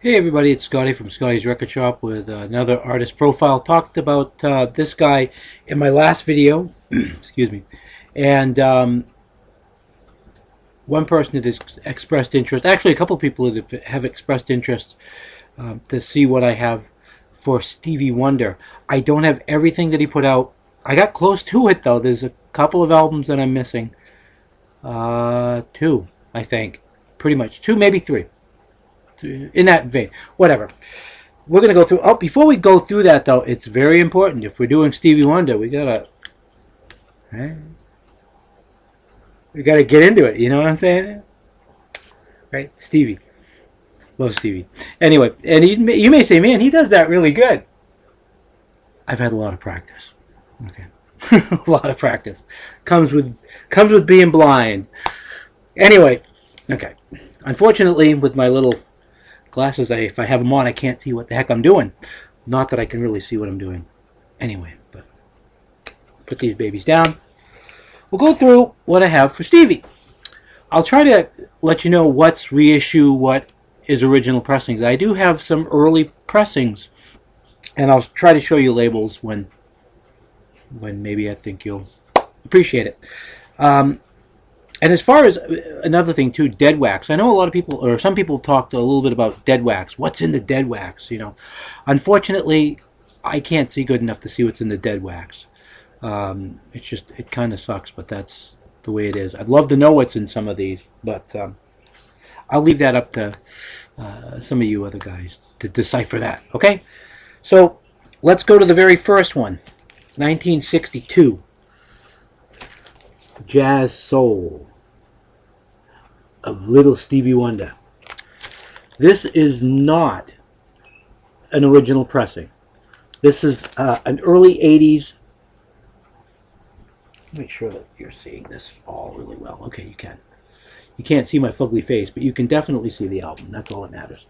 Hey everybody, it's Scotty from Scotty's Record Shop with another artist profile. Talked about this guy in my last video, excuse me, and one person that has expressed interest, actually a couple people that have expressed interest to see what I have for Stevie Wonder. I don't have everything that he put out. I got close to it though. There's a couple of albums that I'm missing. Two, I think. Pretty much. Two, maybe three. In that vein. Whatever. We're going to go through. Oh, before we go through that, though, it's very important. If we're doing Stevie Wonder, we got to get into it. You know what I'm saying? Right? Stevie. Love Stevie. Anyway, and you may say, man, he does that really good. I've had a lot of practice. Okay. A lot of practice. Comes with being blind. Anyway, okay. Unfortunately, with my little glasses, if I have them on, I can't see what the heck I'm doing. Not that I can really see what I'm doing. Anyway, but put these babies down. We'll go through what I have for Stevie. I'll try to let you know what's reissue, what is original pressings. I do have some early pressings, and I'll try to show you labels when maybe I think you'll appreciate it. And as far as another thing too, dead wax. I know a lot of people, or some people, talked a little bit about dead wax. What's in the dead wax? You know, unfortunately, I can't see good enough to see what's in the dead wax. It kind of sucks, but that's the way it is. I'd love to know what's in some of these, but I'll leave that up to some of you other guys to decipher that. Okay, so let's go to the very first one, 1962, Jazz Soul of Little Stevie Wonder. This is not an original pressing. This is an early 80s. Make sure that you're seeing this all really well. Okay, you can. You can't see my fugly face, but you can definitely see the album. That's all that matters.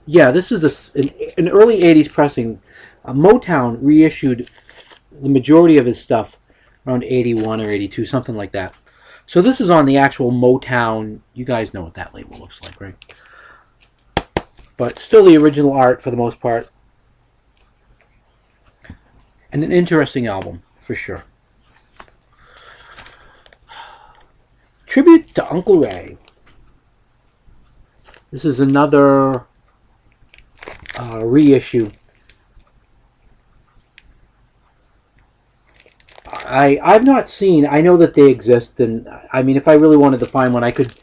Yeah, this is an early 80s pressing. MOTWN reissued the majority of his stuff around 81 or 82, something like that. So this is on the actual MOTWN. You guys know what that label looks like, right? But still the original art for the most part. And an interesting album, for sure. Tribute to Uncle Ray. This is another reissue. I've not seen. I know that they exist, and I mean, if I really wanted to find one, I could.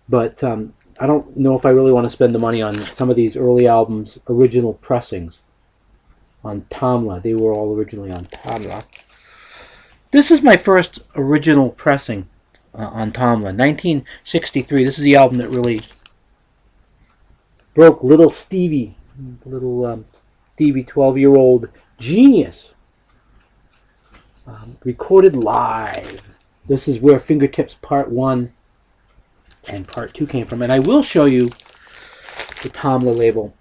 But I don't know if I really want to spend the money on some of these early albums' original pressings on Tamla. They were all originally on Tamla. This is my first original pressing on Tamla, 1963. This is the album that really broke little Stevie, 12-year-old genius. Recorded live. This is where Fingertips Part 1 and Part 2 came from. And I will show you the Tamla label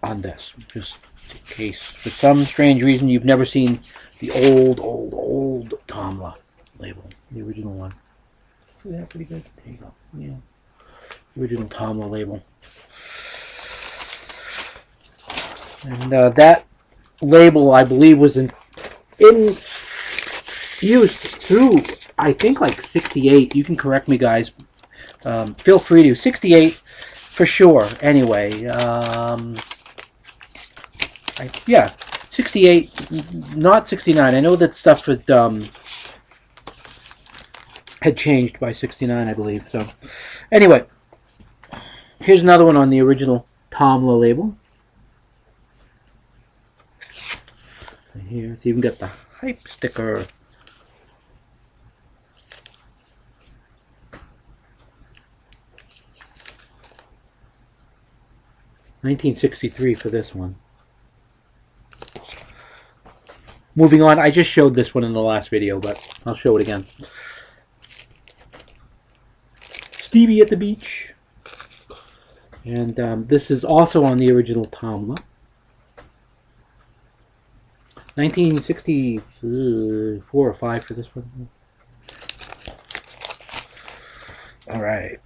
on this, just in case for some strange reason you've never seen the old Tamla label, the original one. See that pretty good? There you go. Yeah. The original Tamla label. And that label, I believe, was in used through, I think, like 68. You can correct me, guys. Feel free to. 68 for sure. Anyway, yeah, 68, not 69. I know that stuff had changed by 69, I believe. So, anyway, here's another one on the original Tamla label. Here, it's even got the hype sticker. $1963 for this one. Moving on, I just showed this one in the last video, but I'll show it again. Stevie at the Beach. And this is also on the original Tamla. 1964 or 5 for this one. All right.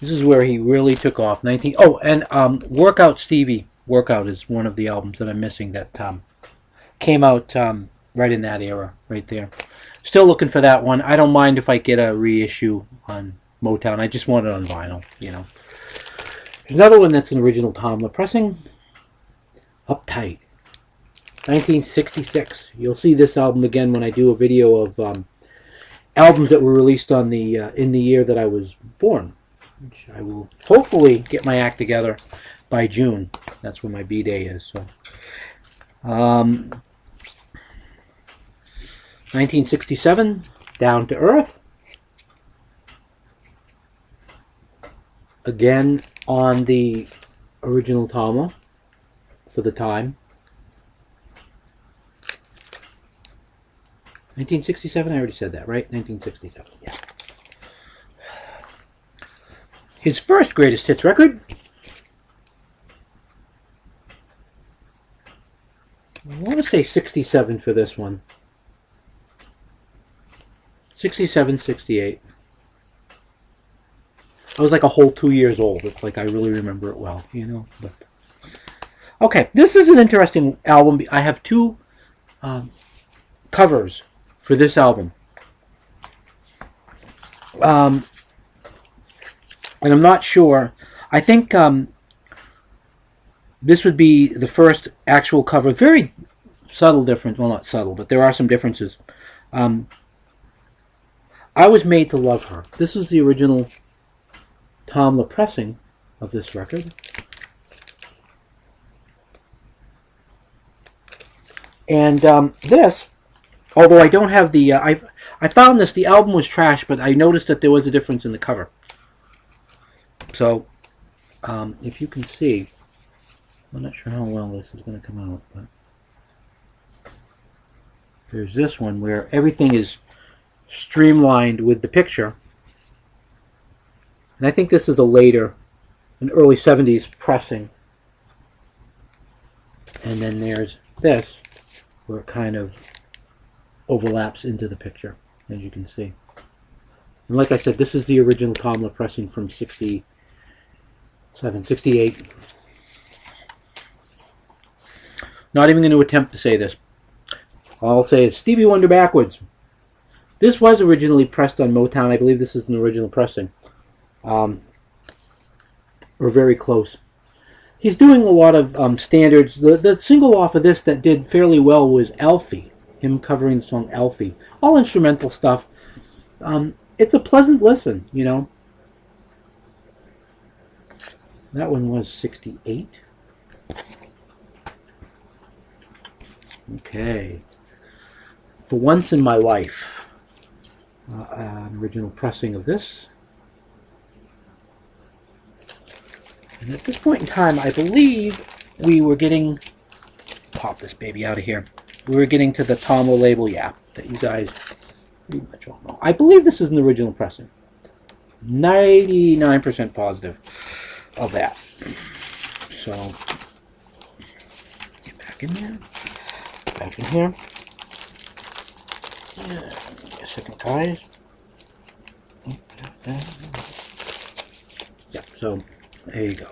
This is where he really took off. Oh, and Workout Stevie. Workout is one of the albums that I'm missing that came out right in that era, right there. Still looking for that one. I don't mind if I get a reissue on Motown. I just want it on vinyl, you know. There's another one that's an original Tomla pressing. Uptight. 1966. You'll see this album again when I do a video of albums that were released on the in the year that I was born. Which I will hopefully get my act together by June. That's when my B-Day is. So, 1967, Down to Earth. Again on the original Tomla for the time. 1967, I already said that, right? 1967, yeah. His first greatest hits record. I want to say 67 for this one. 67, 68. I was like a whole 2 years old. It's like I really remember it well, you know. But okay, this is an interesting album. I have two covers for this album. And I'm not sure. I think this would be the first actual cover. Very subtle difference. Well, not subtle, but there are some differences. I Was Made to Love Her. This is the original Tomla pressing of this record. And this, although I don't have the... I found this, the album was trash, but I noticed that there was a difference in the cover. So, if you can see, I'm not sure how well this is going to come out, but there's this one where everything is streamlined with the picture. And I think this is a later, an early 70s pressing. And then there's this, where it kind of overlaps into the picture, as you can see. And like I said, this is the original Tomla pressing from 67, 68. Not even going to attempt to say this. All I'll say is Stevie Wonder backwards. This was originally pressed on Motown. I believe this is an original pressing. Or very close. He's doing a lot of standards. The single off of this that did fairly well was Alfie. Him covering the song Alfie. All instrumental stuff. It's a pleasant listen, you know. That one was 68. Okay. For Once in My Life. An original pressing of this. And at this point in time, I believe we were getting... Pop this baby out of here. We were getting to the Tomla label, yeah, that you guys pretty much all know. I believe this is an original pressing. 99% positive of that. So, get back in there. Back in here. Second ties. Yeah, so there you go.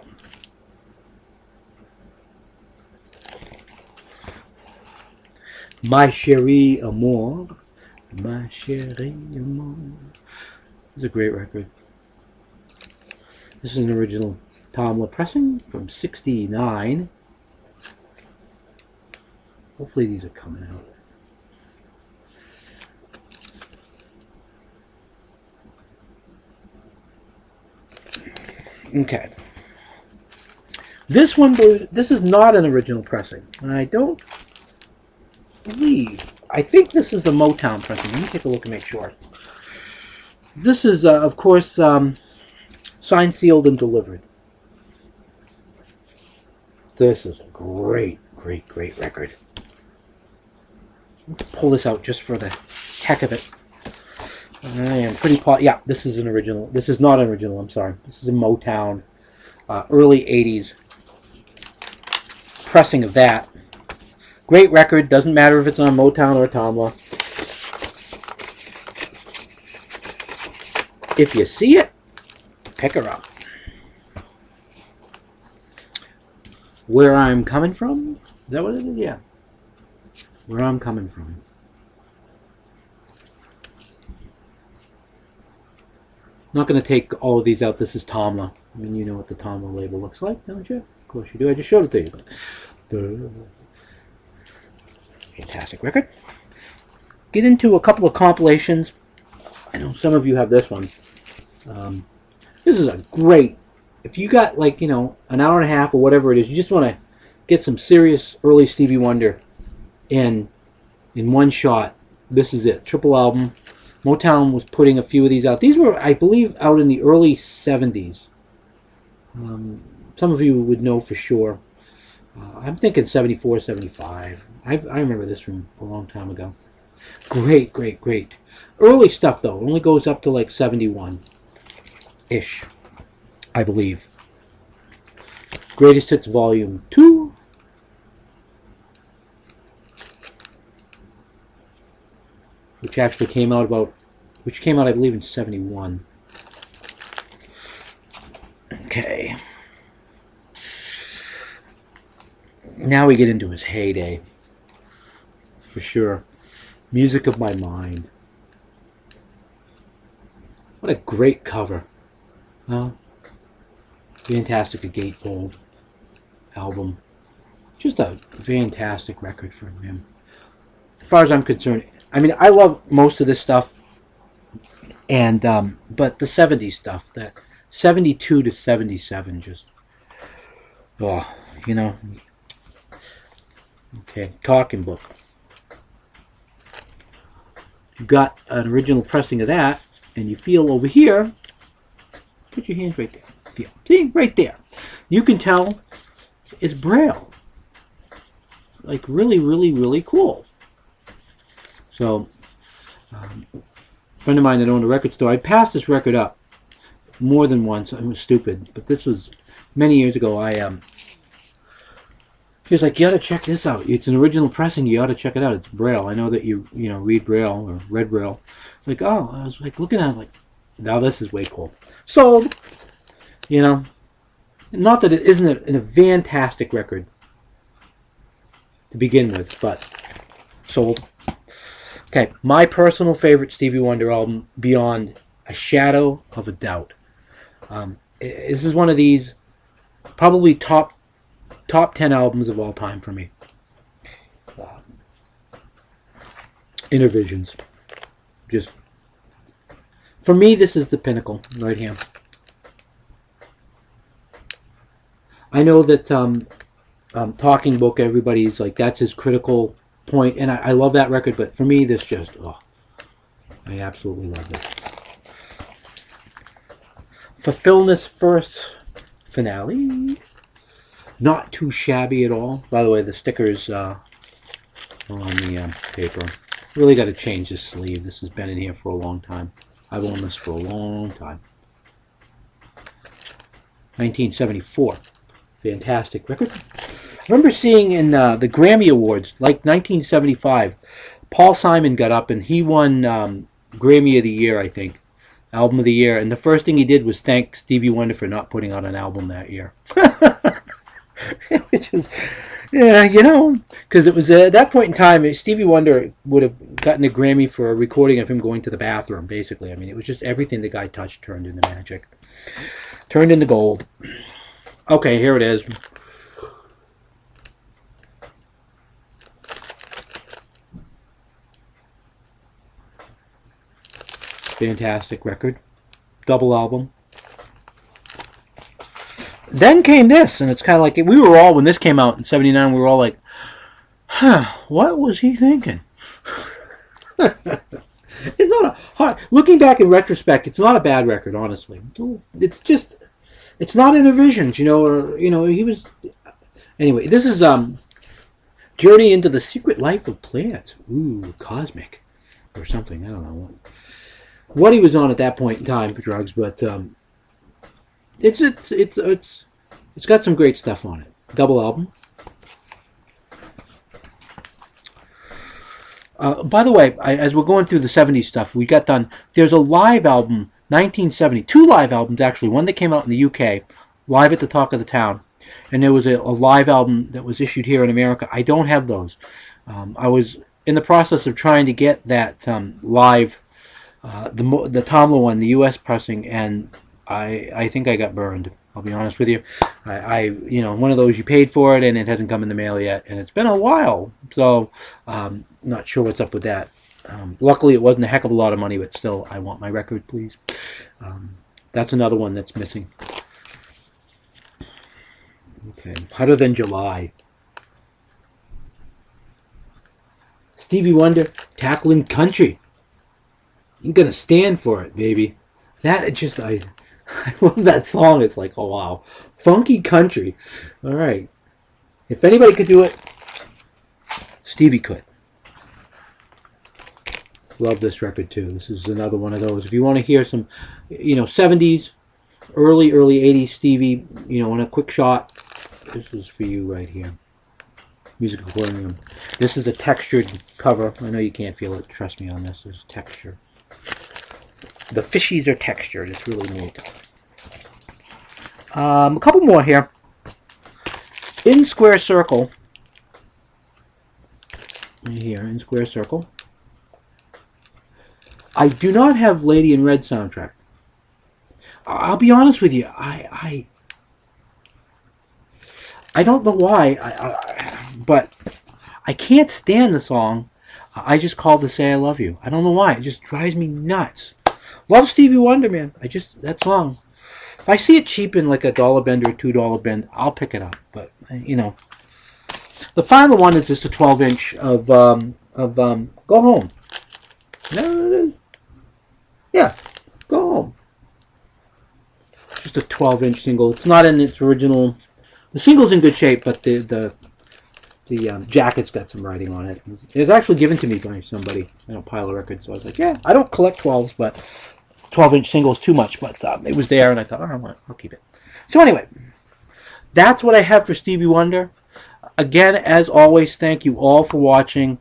My Chérie Amour. My Chérie Amour. This is a great record. This is an original Tomla pressing from 69. Hopefully these are coming out. Okay. This one, this is not an original pressing. And I don't believe, I think this is a Motown pressing. Let me take a look and make sure. This is, of course, signed, sealed, and delivered. This is a great, great, great record. Let's pull this out just for the heck of it. I am pretty yeah, this is an original. This is not an original, I'm sorry. This is a Motown, early 80s pressing of that. Great record. Doesn't matter if it's on Motown or Tomla. If you see it, pick her up. Where I'm Coming From? Is that what it is? Yeah. Where I'm Coming From. I'm not going to take all of these out. This is Tomla. I mean, you know what the Tomla label looks like, don't you? Of course you do. I just showed it to you. Fantastic record. Get into a couple of compilations. I know some of you have this one. This is a great, if you got like, you know, an hour and a half or whatever it is, you just want to get some serious early Stevie Wonder in one shot. This is it. Triple album. MOTWN was putting a few of these out. These were, I believe, out in the early 70s. Some of you would know for sure. I'm thinking 74, 75. I remember this from a long time ago. Great, great, great. Early stuff, though. Only goes up to like 71-ish, I believe. Greatest Hits Volume 2. Which actually came out I believe in 71. Okay. Now we get into his heyday. For sure. Music of My Mind. What a great cover. Fantastic Gatefold album. Just a fantastic record from him. As far as I'm concerned, I mean, I love most of this stuff, and but the 70s stuff, that 72 to 77, just, oh, you know. Okay, Talking Book. You got an original pressing of that, and you feel over here. Put your hands right there. Feel. See, right there. You can tell it's Braille. It's like really, really, really cool. So, a friend of mine that owned a record store, I passed this record up more than once. I was stupid, but this was many years ago. He was like, "You ought to check this out. It's an original pressing. You ought to check it out. It's Braille. I know that you read Braille or read Braille." It's like, oh, I was like looking at it, like, now this is way cool. Sold. You know, not that it isn't a fantastic record to begin with, but sold. Okay, my personal favorite Stevie Wonder album, beyond a shadow of a doubt. This is one of these probably top 10 albums of all time for me. Intervisions. Just, for me, this is the pinnacle right here. I know that Talking Book, everybody's like, that's his critical point, and I love that record, but for me, this just, oh, I absolutely love this. Fulfillness First Finale. Not too shabby at all. By the way, the stickers are on the paper. Really got to change this sleeve. This has been in here for a long time. I've owned this for a long time. 1974. Fantastic record. I remember seeing in the Grammy Awards, like 1975, Paul Simon got up and he won Grammy of the Year, I think. Album of the Year. And the first thing he did was thank Stevie Wonder for not putting out an album that year. Which is, yeah, you know, because it was at that point in time, Stevie Wonder would have gotten a Grammy for a recording of him going to the bathroom, basically. I mean, it was just everything the guy touched turned into magic. Turned into gold. Okay, here it is. Fantastic record. Double album. Then came this, and it's kind of like, we were all, when this came out in 79, we were all like, huh, what was he thinking? It's not a hard, looking back in retrospect, it's not a bad record, honestly. It's just, it's not Intervisions, you know, or, you know, he was, anyway, this is Journey into the Secret Life of Plants. Ooh, cosmic, or something, I don't know what he was on at that point in time for drugs, but it's got some great stuff on it. Double album. By the way, as we're going through the 70s stuff, we got done. There's a live album, 1970. Two live albums, actually. One that came out in the UK, Live at the Talk of the Town. and there was a live album that was issued here in America. I don't have those. I was in the process of trying to get that live, the Tomla one, the U.S. pressing, and I think I got burned. I'll be honest with you. You know, one of those you paid for it and it hasn't come in the mail yet, and it's been a while, so not sure what's up with that. Luckily, it wasn't a heck of a lot of money, but still, I want my record, please. That's another one that's missing. Okay, Hotter Than July. Stevie Wonder, Tackling Country. You're gonna stand for it, baby. That just I love that song. It's like, oh wow, funky country. All right, if anybody could do it, Stevie could. Love this record too. This is another one of those. If you want to hear some, you know, 70s, early 80s Stevie, you know, in a quick shot, this is for you right here. Music Aquarium. This is a textured cover. I know you can't feel it. Trust me on this. There's texture. The fishies are textured. It's really neat. A couple more here. In Square Circle. Right here, In Square Circle. I do not have Lady in Red soundtrack. I'll be honest with you. I don't know why, but I can't stand the song I Just Called to Say I Love You. I don't know why. It just drives me nuts. Love Stevie Wonder, man. That song. If I see it cheap in like a $1 bend or a $2 bend, I'll pick it up. But, you know. The final one is just a 12-inch of Go Home. Yeah, Go Home. Just a 12-inch single. It's not in its original. The single's in good shape, but the jacket's got some writing on it. It was actually given to me by somebody in a pile of records. So I was like, yeah, I don't collect 12s, but 12-inch singles too much. But it was there, and I thought, oh, I'll keep it. So anyway, that's what I have for Stevie Wonder. Again, as always, thank you all for watching,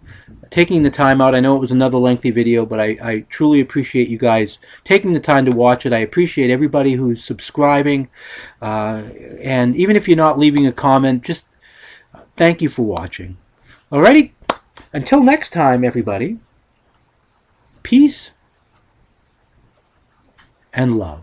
taking the time out. I know it was another lengthy video, but I truly appreciate you guys taking the time to watch it. I appreciate everybody who's subscribing. And even if you're not leaving a comment, just thank you for watching. Alrighty? Until next time, everybody, peace and love.